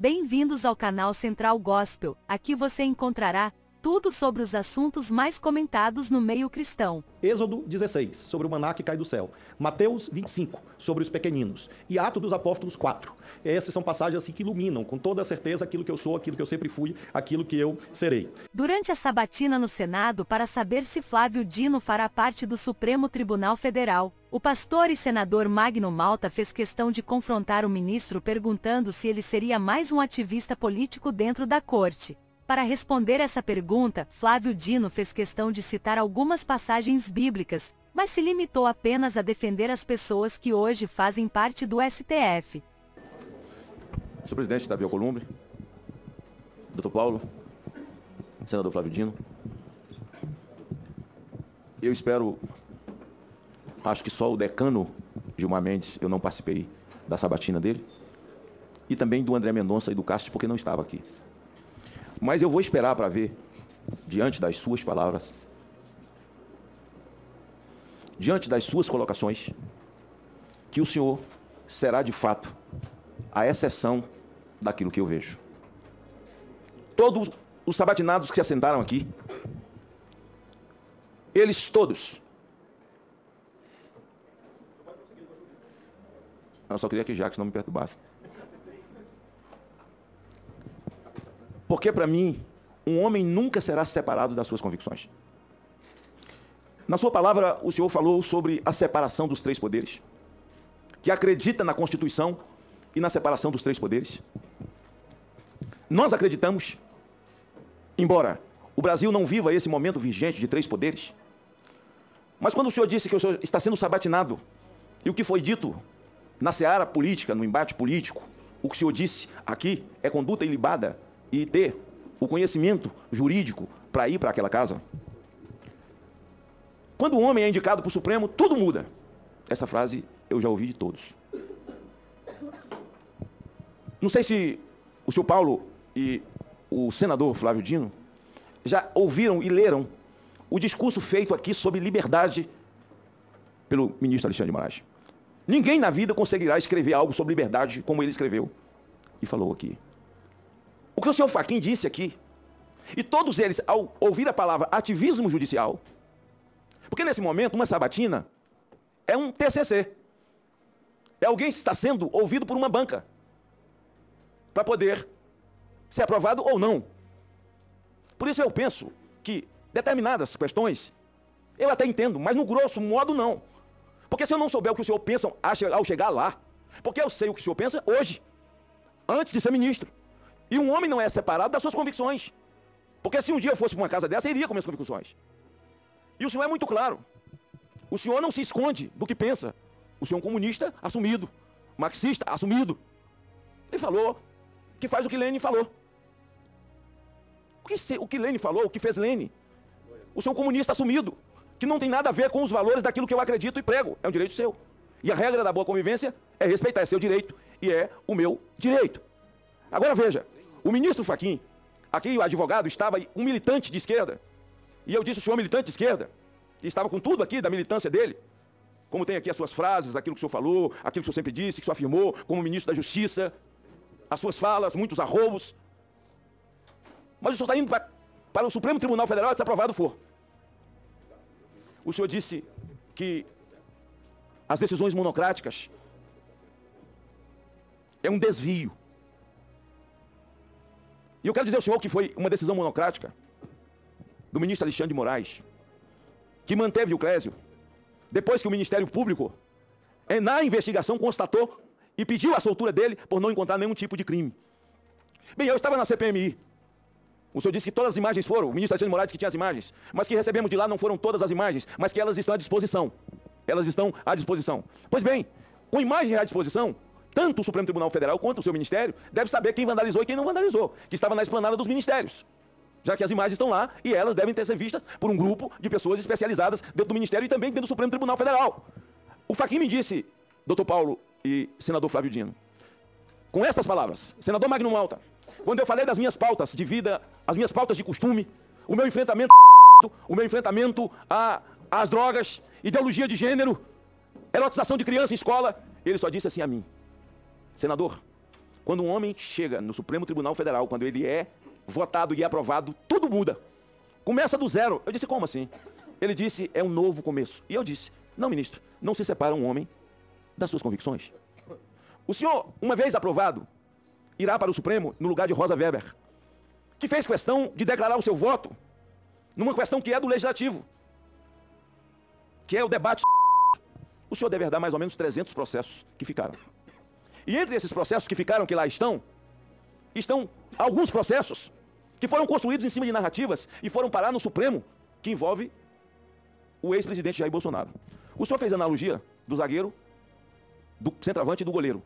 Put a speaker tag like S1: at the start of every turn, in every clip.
S1: Bem-vindos ao canal Central Gospel. Aqui você encontrará tudo sobre os assuntos mais comentados no meio cristão.
S2: Êxodo 16, sobre o maná que cai do céu. Mateus 25, sobre os pequeninos. E Atos dos Apóstolos 4. Essas são passagens assim que iluminam com toda a certeza aquilo que eu sou, aquilo que eu sempre fui, aquilo que eu serei.
S1: Durante a sabatina no Senado, para saber se Flávio Dino fará parte do Supremo Tribunal Federal, o pastor e senador Magno Malta fez questão de confrontar o ministro perguntando se ele seria mais um ativista político dentro da corte. Para responder essa pergunta, Flávio Dino fez questão de citar algumas passagens bíblicas, mas se limitou apenas a defender as pessoas que hoje fazem parte do STF.
S3: Senhor presidente Davi Alcolumbre, doutor Paulo, senador Flávio Dino, eu espero, acho que só o decano Gilmar Mendes, eu não participei da sabatina dele, e também do André Mendonça e do Castro, porque não estava aqui. Mas eu vou esperar para ver, diante das suas palavras, diante das suas colocações, que o senhor será de fato a exceção daquilo que eu vejo. Todos os sabatinados que se assentaram aqui, eles todos, eu só queria que Jacques não me perturbasse. Porque, para mim, um homem nunca será separado das suas convicções. Na sua palavra, o senhor falou sobre a separação dos três poderes, que acredita na Constituição e na separação dos três poderes. Nós acreditamos, embora o Brasil não viva esse momento vigente de três poderes, mas quando o senhor disse que o senhor está sendo sabatinado, e o que foi dito na seara política, no embate político, o que o senhor disse aqui é conduta ilibada, e ter o conhecimento jurídico para ir para aquela casa. Quando o homem é indicado para o Supremo, tudo muda. Essa frase eu já ouvi de todos. Não sei se o senhor Paulo e o senador Flávio Dino já ouviram e leram o discurso feito aqui sobre liberdade pelo ministro Alexandre de Moraes. Ninguém na vida conseguirá escrever algo sobre liberdade como ele escreveu e falou aqui. O que o senhor Fachin disse aqui, e todos eles, ao ouvir a palavra ativismo judicial, porque nesse momento uma sabatina é um TCC, é alguém que está sendo ouvido por uma banca, para poder ser aprovado ou não. Por isso eu penso que determinadas questões, eu até entendo, mas no grosso modo não. Porque se eu não souber o que o senhor pensa ao chegar lá, porque eu sei o que o senhor pensa hoje, antes de ser ministro. E um homem não é separado das suas convicções. Porque se um dia eu fosse para uma casa dessa, eu iria com minhas convicções. E o senhor é muito claro. O senhor não se esconde do que pensa. O senhor é um comunista assumido. Marxista assumido. Ele falou que faz o que Lênin falou. O que Lênin falou, o que fez Lênin. O senhor é um comunista assumido. Que não tem nada a ver com os valores daquilo que eu acredito e prego. É um direito seu. E a regra da boa convivência é respeitar, é seu direito. E é o meu direito. Agora veja. O ministro Fachin, aqui o advogado, estava um militante de esquerda. E eu disse, o senhor militante de esquerda, e estava com tudo aqui da militância dele. Como tem aqui as suas frases, aquilo que o senhor falou, aquilo que o senhor sempre disse, que o senhor afirmou, como ministro da Justiça, as suas falas, muitos arroubos. Mas o senhor está indo para o Supremo Tribunal Federal, se aprovado for. O senhor disse que as decisões monocráticas é um desvio. E eu quero dizer ao senhor que foi uma decisão monocrática do ministro Alexandre de Moraes, que manteve o Clésio, depois que o Ministério Público, na investigação, constatou e pediu a soltura dele por não encontrar nenhum tipo de crime. Bem, eu estava na CPMI. O senhor disse que todas as imagens foram, o ministro Alexandre de Moraes que tinha as imagens, mas que recebemos de lá não foram todas as imagens, mas que elas estão à disposição. Elas estão à disposição. Pois bem, com imagens à disposição, tanto o Supremo Tribunal Federal quanto o seu ministério deve saber quem vandalizou e quem não vandalizou, que estava na esplanada dos ministérios. Já que as imagens estão lá e elas devem ter sido vistas por um grupo de pessoas especializadas dentro do ministério e também dentro do Supremo Tribunal Federal. O Fachin me disse, doutor Paulo e senador Flávio Dino, com estas palavras, senador Magno Malta, quando eu falei das minhas pautas de vida, as minhas pautas de costume, o meu enfrentamento às drogas, ideologia de gênero, erotização de criança em escola, ele só disse assim a mim, senador, Quando um homem chega no Supremo Tribunal Federal, quando ele é votado e aprovado, tudo muda. Começa do zero. Eu disse, como assim? Ele disse, é um novo começo. E eu disse, não, ministro, não se separa um homem das suas convicções. O senhor, uma vez aprovado, irá para o Supremo no lugar de Rosa Weber, que fez questão de declarar o seu voto numa questão que é do Legislativo, que é o debate. O senhor deve herdar mais ou menos 300 processos que ficaram. E entre esses processos que ficaram, que lá estão alguns processos que foram construídos em cima de narrativas e foram parar no Supremo, que envolve o ex-presidente Jair Bolsonaro. O senhor fez analogia do zagueiro, do centroavante e do goleiro.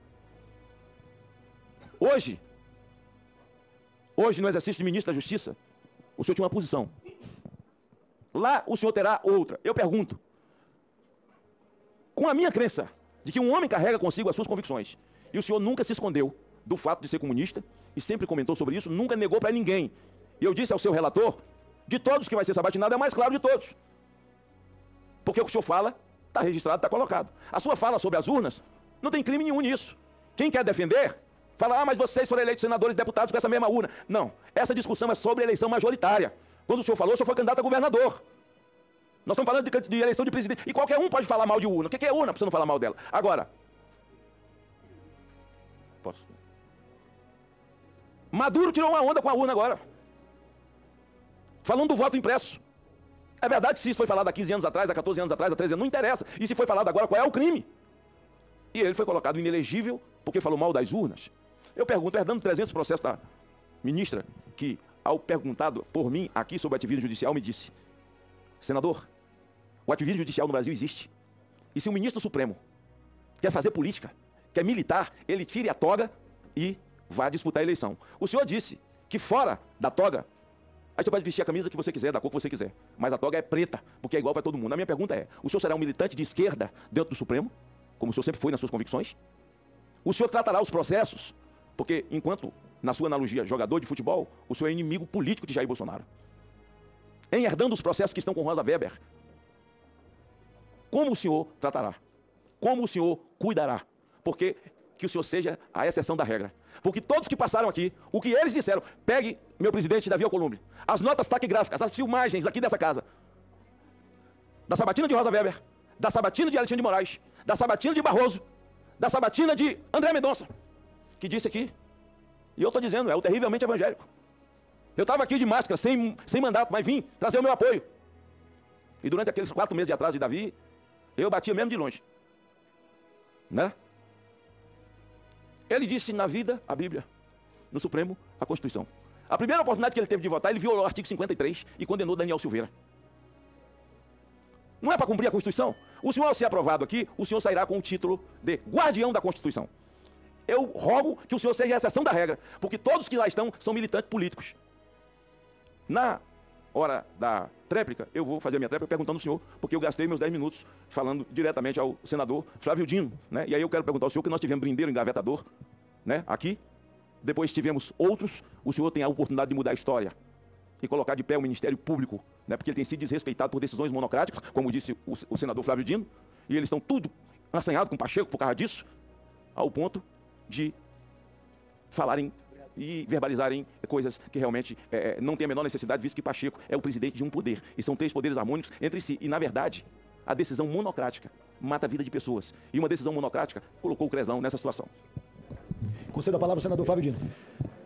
S3: Hoje, no exercício de ministro da Justiça, o senhor tinha uma posição. Lá o senhor terá outra. Eu pergunto, com a minha crença de que um homem carrega consigo as suas convicções, e o senhor nunca se escondeu do fato de ser comunista, e sempre comentou sobre isso, nunca negou para ninguém. E eu disse ao seu relator, de todos que vai ser sabatinado, é o mais claro de todos. Porque o que o senhor fala, está registrado, está colocado. A sua fala sobre as urnas, não tem crime nenhum nisso. Quem quer defender, fala, mas vocês foram eleitos senadores e deputados com essa mesma urna. Não, essa discussão é sobre eleição majoritária. Quando o senhor falou, o senhor foi candidato a governador. Nós estamos falando de eleição de presidente. E qualquer um pode falar mal de urna. O que é urna para você não falar mal dela? Agora, posso? Maduro tirou uma onda com a urna agora. Falando do voto impresso. É verdade se isso foi falado há 15 anos atrás, há 14 anos atrás, há 13 anos, não interessa. E se foi falado agora, qual é o crime? E ele foi colocado inelegível porque falou mal das urnas. Eu pergunto, herdando 300 processos da ministra, que ao perguntado por mim aqui sobre o ativismo judicial me disse, senador, o ativismo judicial no Brasil existe. E se o ministro Supremo quer fazer política, quer militar, ele tire a toga e vá disputar a eleição. O senhor disse que fora da toga, aí você pode vestir a camisa que você quiser, da cor que você quiser, mas a toga é preta, porque é igual para todo mundo. A minha pergunta é, o senhor será um militante de esquerda dentro do Supremo, como o senhor sempre foi nas suas convicções? O senhor tratará os processos, porque enquanto, na sua analogia, jogador de futebol, o senhor é inimigo político de Jair Bolsonaro. Em herdando os processos que estão com Rosa Weber, como o senhor tratará? Como o senhor cuidará? Porque que o senhor seja a exceção da regra. Porque todos que passaram aqui, o que eles disseram, pegue, meu presidente Davi Alcolumbre, as notas taquigráficas, as filmagens aqui dessa casa, da sabatina de Rosa Weber, da sabatina de Alexandre de Moraes, da sabatina de Barroso, da sabatina de André Mendonça, que disse aqui, e eu estou dizendo, é o terrivelmente evangélico. Eu estava aqui de máscara, sem mandato, mas vim trazer o meu apoio. E durante aqueles 4 meses de atraso de Davi, eu batia mesmo de longe. Né? Ele disse na vida, a Bíblia, no Supremo, a Constituição. A primeira oportunidade que ele teve de votar, ele violou o artigo 53 e condenou Daniel Silveira. Não é para cumprir a Constituição? O senhor, ao ser aprovado aqui, o senhor sairá com o título de guardião da Constituição. Eu rogo que o senhor seja a exceção da regra, porque todos que lá estão são militantes políticos. Na hora da tréplica, eu vou fazer a minha tréplica perguntando ao senhor, porque eu gastei meus 10 minutos falando diretamente ao senador Flávio Dino, né? E aí eu quero perguntar ao senhor que nós tivemos brindeiro engavetador, né? Aqui, depois tivemos outros, o senhor tem a oportunidade de mudar a história e colocar de pé o Ministério Público, né? Porque ele tem sido desrespeitado por decisões monocráticas, como disse o senador Flávio Dino, e eles estão tudo assanhados com o Pacheco por causa disso, ao ponto de falarem e verbalizarem coisas que realmente não tem a menor necessidade, visto que Pacheco é o presidente de um poder. E são 3 poderes harmônicos entre si. E, na verdade, a decisão monocrática mata a vida de pessoas. E uma decisão monocrática colocou o Crezão nessa situação.
S2: Conceda a palavra ao senador Flávio Dino.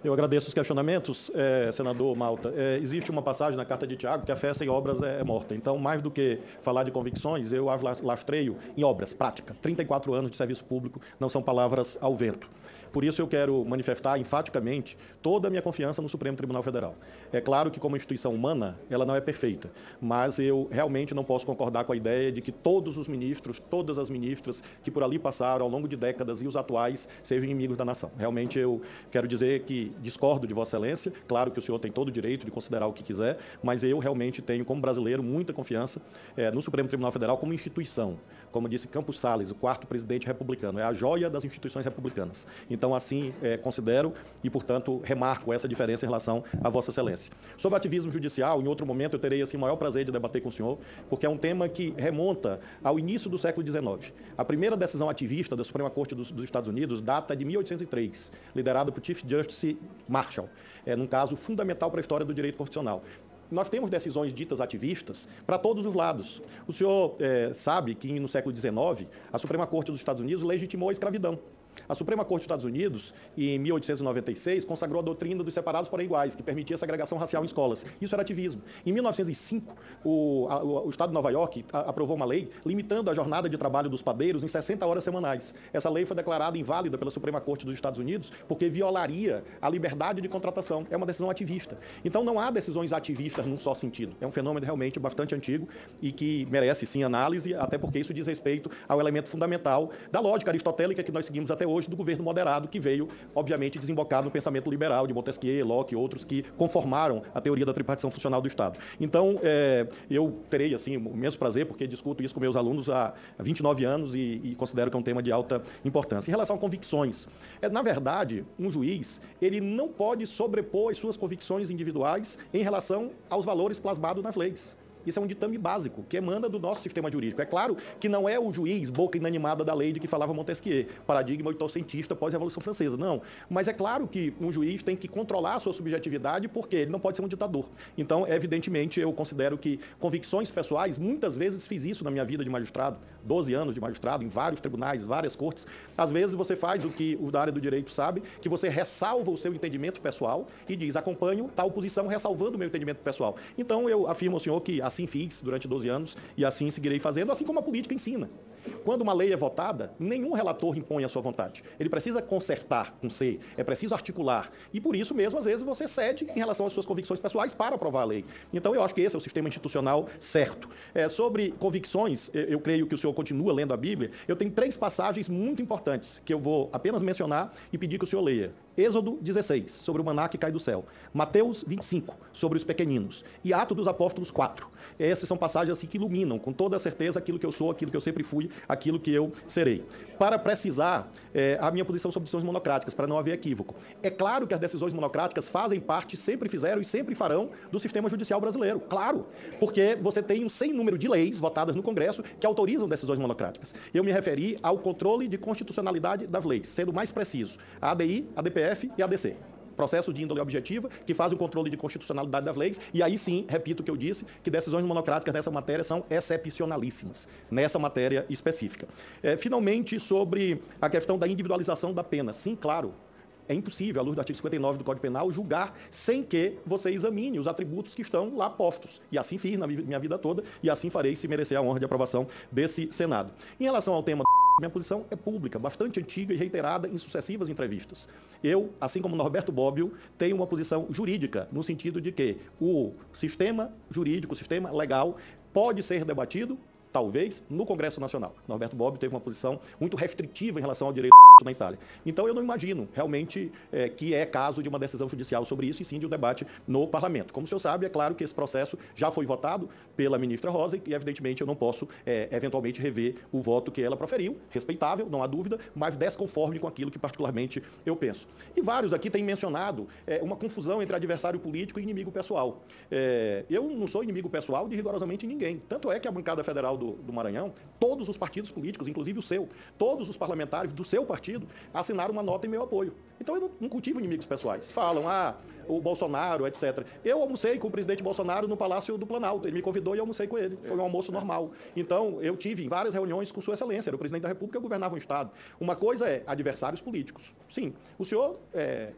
S2: Eu agradeço os questionamentos, senador Malta. Existe uma passagem na Carta de Tiago que a fé sem obras é morta. Então, mais do que falar de convicções, eu lastreio em obras, prática. 34 anos de serviço público não são palavras ao vento. Por isso eu quero manifestar enfaticamente toda a minha confiança no Supremo Tribunal Federal. É claro que como instituição humana, ela não é perfeita, mas eu realmente não posso concordar com a ideia de que todos os ministros, todas as ministras que por ali passaram ao longo de décadas e os atuais sejam inimigos da nação. Realmente eu quero dizer que discordo de Vossa Excelência, claro que o senhor tem todo o direito de considerar o que quiser, mas eu realmente tenho como brasileiro muita confiança no Supremo Tribunal Federal como instituição. Como disse Campos Salles, o 4º presidente republicano, é a joia das instituições republicanas. Então, Então, assim, considero e, portanto, remarco essa diferença em relação a Vossa Excelência. Sobre ativismo judicial, em outro momento eu terei assim, o maior prazer de debater com o senhor, porque é um tema que remonta ao início do século XIX. A primeira decisão ativista da Suprema Corte dos Estados Unidos data de 1803, liderada por Chief Justice Marshall, num caso fundamental para a história do direito constitucional. Nós temos decisões ditas ativistas para todos os lados. O senhor sabe que no século XIX, a Suprema Corte dos Estados Unidos legitimou a escravidão. A Suprema Corte dos Estados Unidos, em 1896, consagrou a doutrina dos separados porém iguais, que permitia a segregação racial em escolas. Isso era ativismo. Em 1905, o Estado de Nova York aprovou uma lei limitando a jornada de trabalho dos padeiros em 60 horas semanais. Essa lei foi declarada inválida pela Suprema Corte dos Estados Unidos porque violaria a liberdade de contratação. É uma decisão ativista. Então não há decisões ativistas num só sentido. É um fenômeno realmente bastante antigo e que merece sim análise, até porque isso diz respeito ao elemento fundamental da lógica aristotélica que nós seguimos até hoje do governo moderado, que veio, obviamente, desembocar no pensamento liberal de Montesquieu, Locke e outros que conformaram a teoria da tripartição funcional do Estado. Então, eu terei, assim, o mesmo prazer, porque discuto isso com meus alunos há 29 anos e considero que é um tema de alta importância. Em relação a convicções, na verdade, um juiz, ele não pode sobrepor as suas convicções individuais em relação aos valores plasmados nas leis. Isso é um ditame básico, que emana do nosso sistema jurídico. É claro que não é o juiz boca inanimada da lei de que falava Montesquieu, paradigma oitocentista pós-Revolução Francesa, não. Mas é claro que um juiz tem que controlar a sua subjetividade porque ele não pode ser um ditador. Então, evidentemente, eu considero que convicções pessoais, muitas vezes fiz isso na minha vida de magistrado, 12 anos de magistrado, em vários tribunais, várias cortes. Às vezes você faz o que o da área do direito sabe, que você ressalva o seu entendimento pessoal e diz, acompanho tal posição ressalvando o meu entendimento pessoal. Então, eu afirmo ao senhor que assim fiz durante 12 anos e assim seguirei fazendo, assim como a política ensina. Quando uma lei é votada, nenhum relator impõe a sua vontade. Ele precisa consertar com C, é preciso articular. E por isso mesmo, às vezes, você cede em relação às suas convicções pessoais para aprovar a lei. Então, eu acho que esse é o sistema institucional certo. Sobre convicções, eu creio que o senhor continua lendo a Bíblia. Eu tenho 3 passagens muito importantes que eu vou apenas mencionar e pedir que o senhor leia. Êxodo 16, sobre o maná que cai do céu. Mateus 25, sobre os pequeninos. E Atos dos Apóstolos 4. Essas são passagens assim que iluminam com toda a certeza aquilo que eu sou, aquilo que eu sempre fui, aquilo que eu serei. Para precisar a minha posição sobre decisões monocráticas, para não haver equívoco. É claro que as decisões monocráticas fazem parte, sempre fizeram e sempre farão do sistema judicial brasileiro. Claro, porque você tem um sem número de leis votadas no Congresso que autorizam decisões monocráticas. Eu me referi ao controle de constitucionalidade das leis, sendo mais preciso, a ADI, a DPF e a ADC. Processo de índole objetiva, que faz o controle de constitucionalidade das leis, e aí sim, repito o que eu disse, que decisões monocráticas nessa matéria são excepcionalíssimas, nessa matéria específica. Finalmente, sobre a questão da individualização da pena. Sim, claro, é impossível, à luz do artigo 59 do Código Penal, julgar sem que você examine os atributos que estão lá postos. E assim fiz na minha vida toda, e assim farei se merecer a honra de aprovação desse Senado. Em relação ao tema minha posição é pública, bastante antiga e reiterada em sucessivas entrevistas. Eu, assim como Norberto Bobbio, tenho uma posição jurídica, no sentido de que o sistema jurídico, o sistema legal, pode ser debatido, talvez, no Congresso Nacional. Norberto Bobbio teve uma posição muito restritiva em relação ao direito na Itália. Então, eu não imagino realmente que é caso de uma decisão judicial sobre isso, e sim de um debate no Parlamento. Como o senhor sabe, é claro que esse processo já foi votado pela ministra Rosa e, evidentemente, eu não posso, eventualmente, rever o voto que ela proferiu, respeitável, não há dúvida, mas desconforme com aquilo que, particularmente, eu penso. E vários aqui têm mencionado uma confusão entre adversário político e inimigo pessoal. Eu não sou inimigo pessoal de rigorosamente ninguém. Tanto é que a bancada federal do Maranhão, todos os partidos políticos, inclusive o seu, todos os parlamentares do seu partido, assinaram uma nota em meu apoio. Então eu não cultivo inimigos pessoais. Falam, o Bolsonaro, etc. Eu almocei com o presidente Bolsonaro no Palácio do Planalto. Ele me convidou e eu almocei com ele. Foi um almoço normal. Então, eu tive em várias reuniões com Sua Excelência. Era o presidente da República e governava um Estado. Uma coisa é adversários políticos. Sim, o senhor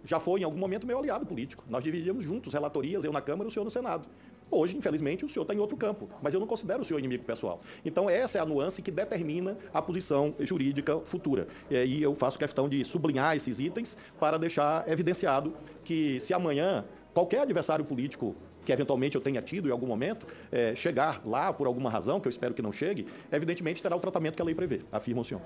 S2: já foi em algum momento meu aliado político. Nós dividíamos juntos relatorias, eu na Câmara e o senhor no Senado. Hoje, infelizmente, o senhor está em outro campo, mas eu não considero o senhor inimigo pessoal. Então, essa é a nuance que determina a posição jurídica futura. E eu faço questão de sublinhar esses itens para deixar evidenciado que, se amanhã qualquer adversário político que eventualmente eu tenha tido em algum momento, chegar lá por alguma razão, que eu espero que não chegue, evidentemente terá o tratamento que a lei prevê, afirma o senhor.